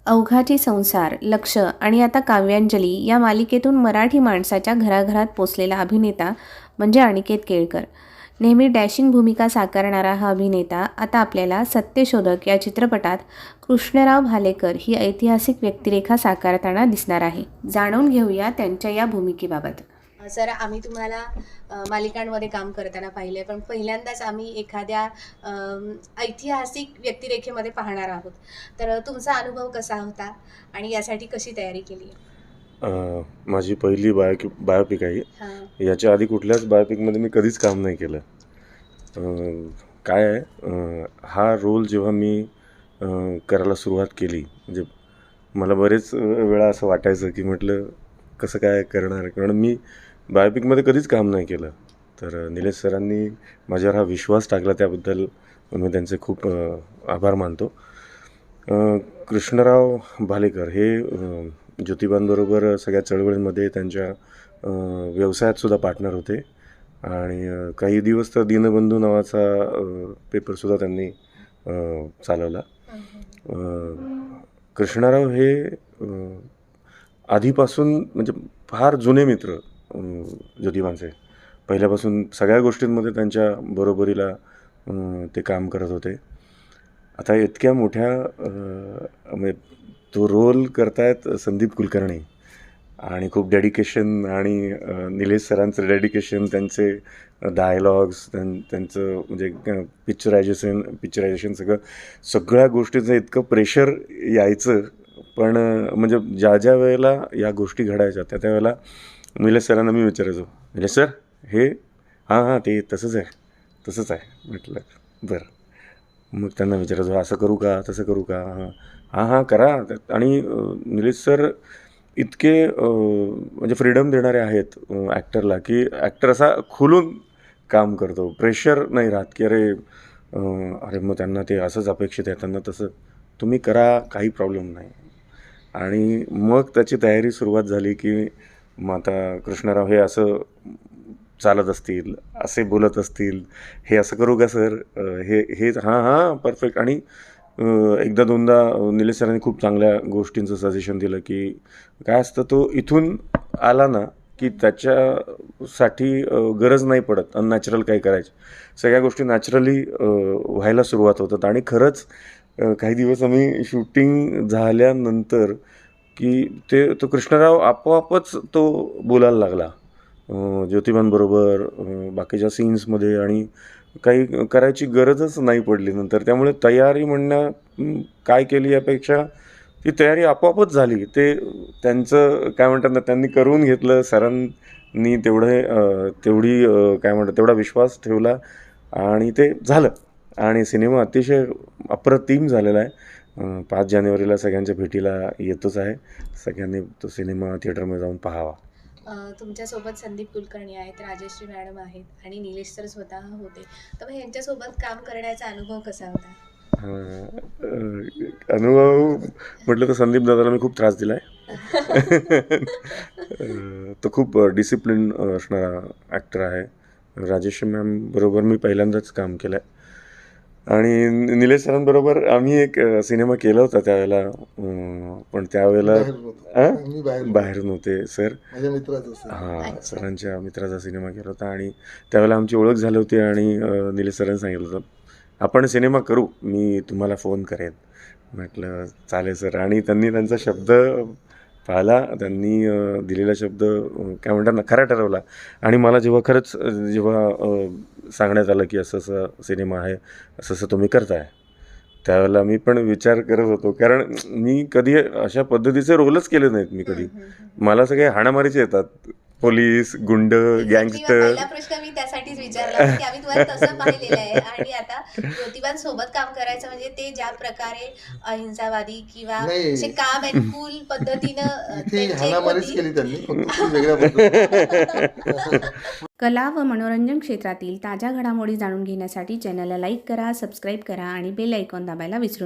अवघाची संसार, लक्ष आणि आता काव्यांजली या मालिकेतून मराठी माणसाच्या घराघरात पोचलेला अभिनेता म्हणजे अनिकेत केळकर. नेहमी डॅशिंग भूमिका साकारणारा हा अभिनेता आता आपल्याला सत्यशोधक या चित्रपटात कृष्णराव भालेकर ही ऐतिहासिक व्यक्तिरेखा साकारताना दिसणार आहे. जाणून घेऊया त्यांच्या या भूमिकेबाबत. सर, आम्ही तुम्हाला मालिकांमध्ये काम करताना पाहिलं आहे, पण पहिल्यांदाच आम्ही एखाद्या ऐतिहासिक व्यक्तिरेखेमध्ये पाहणार आहोत. तर तुमचा अनुभव कसा होता आणि यासाठी कशी तयारी केली? माझी पहिली बायोपिक आहे. हां. याच्या आधी कुठल्याच बायोपिकमध्ये मी कधीच काम नाही केलं. काय आहे, हा रोल जेव्हा मी करायला सुरुवात केली, म्हणजे मला बरेच वेळा असं वाटायचं की म्हटलं कसं काय करणार, कारण मी बायोपिकमध्ये कधीच काम नाही केलं. तर निलेश सरांनी माझ्यावर हा विश्वास टाकला, त्याबद्दल मी त्यांचे खूप आभार मानतो. कृष्णराव भालेकर हे ज्योतिबांबरोबर सगळ्या चळवळींमध्ये त्यांच्या व्यवसायातसुद्धा पार्टनर होते आणि काही दिवस तर दीनबंधू नावाचा पेपरसुद्धा त्यांनी चालवला. कृष्णराव हे आधीपासून म्हणजे फार जुने मित्र ज्योतिबांचे. पहिल्यापासून सगळ्या गोष्टींमध्ये त्यांच्या बरोबरीला ते काम करत होते. आता इतक्या मोठ्या म्हणजे तो रोल करतायत संदीप कुलकर्णी, आणि खूप डेडिकेशन आणि निलेश सरांचं डेडिकेशन, त्यांचे डायलॉग्स, त्यांचं म्हणजे पिक्चरायझेशन सगळ्या गोष्टीचं इतकं प्रेशर यायचं. पण म्हणजे ज्या वेळेला या गोष्टी घडायच्या त्या वेळेला निलेश सरांना मी विचारायचो, निलेश सर हे हां ते तसंच आहे. म्हटलं बरं. मग त्यांना विचारायचो, असं करू का, तसं करू का, हां करा. आणि निलेश सर इतके म्हणजे फ्रीडम देणारे आहेत ॲक्टरला, की ॲक्टर असा खुलून काम करतो. प्रेशर नाही राहत की अरे मग त्यांना ते असंच अपेक्षित आहे, त्यांना तसं तुम्ही करा, काही प्रॉब्लेम नाही. आणि मग त्याची तयारी सुरुवात झाली की मग आता कृष्णराव हे असं चालत असतील, असे बोलत असतील, हे असं करू का सर, हे हां परफेक्ट. आणि एकदा दोनदा निलेश सरांनी खूप चांगल्या गोष्टींचं सजेशन दिलं की काय असतं, तो इथून आला ना की त्याच्यासाठी गरज नाही पडत अननॅचरल काही करायची. सगळ्या गोष्टी नॅचरली व्हायला सुरुवात होतात. आणि खरंच काही दिवस आम्ही शूटिंग झाल्यानंतर की तो कृष्णराव आपोआपच तो बोलायला लागला ज्योतिबांबरोबर बाकीच्या सीन्समध्ये, आणि काही करायची गरजच नाही पडली नंतर. त्यामुळे तयारी म्हणणं काय केली यापेक्षा ती तयारी आपोआपच झाली. ते त्यांचं काय म्हणतात ना, त्यांनी करून घेतलं. सरांनी तेवढा विश्वास ठेवला आणि ते झालं. आणि सिनेमा अतिशय अप्रतिम झालेला आहे. 5 जानेवारीला सगळ्यांच्या भेटीला येतोच आहे. सगळ्यांनी तो सिनेमा थिएटरमध्ये जाऊन पाहावा. तुमच्यासोबत संदीप कुलकर्णी आहेत, राजश्री मॅडम आहेत आणि निलेश सर स्वतः होते. तर मग यांच्यासोबत काम करण्याचा अनुभव कसा होता? अनुभव म्हटलं तर संदीप दादाला मी खूप त्रास दिला आहे. तो खूप डिसिप्लिन असणारा ॲक्टर आहे. राजेश्री मॅम बरोबर मी पहिल्यांदाच काम केलं आहे. आणि निलेश सरांबरोबर आम्ही एक सिनेमा केला होता त्यावेळेला, पण त्यावेळेला बाहेर नव्हते सर. हां, सरांच्या मित्राचा सिनेमा केला होता आणि त्यावेळेला आमची ओळख झाली होती. आणि निलेश सरांनी सांगितलं होतं, आपण सिनेमा करू, मी तुम्हाला फोन करेन. म्हटलं चालेल सर. आणि त्यांनी त्यांचा शब्द पाळला. त्यांनी दिलेला शब्द काय म्हणतात ना, खरा ठरवला. आणि मला जेव्हा सांगण्यात आलं की असं असं सिनेमा आहे, असं असं तुम्ही करताय, त्यावेळेला मी पण विचार करत होतो, कारण मी कधी अशा पद्धतीचे रोलच केले नाहीत. मी कधी, मला सगळे हाणामारीचे येतात, पोलीस, गुंड, गँगस्टर. पहिला प्रश्न मी त्यासाठीच विचारला की आम्ही तुम्हाला तसं पाहिलेलं आहे. आणि आता ज्योतिबांसोबत काम करायचं म्हणजे ते ज्या प्रकारे अहिंसावादी किंवा असे काम अँड कूल पद्धतीनं कला व मनोरंजन क्षेत्रातील ताज्या घडामोडी जाणून घेण्यासाठी चॅनलला लाईक करा, सबस्क्राईब करा आणि बेल आयकॉन दाबायला विसरू नका.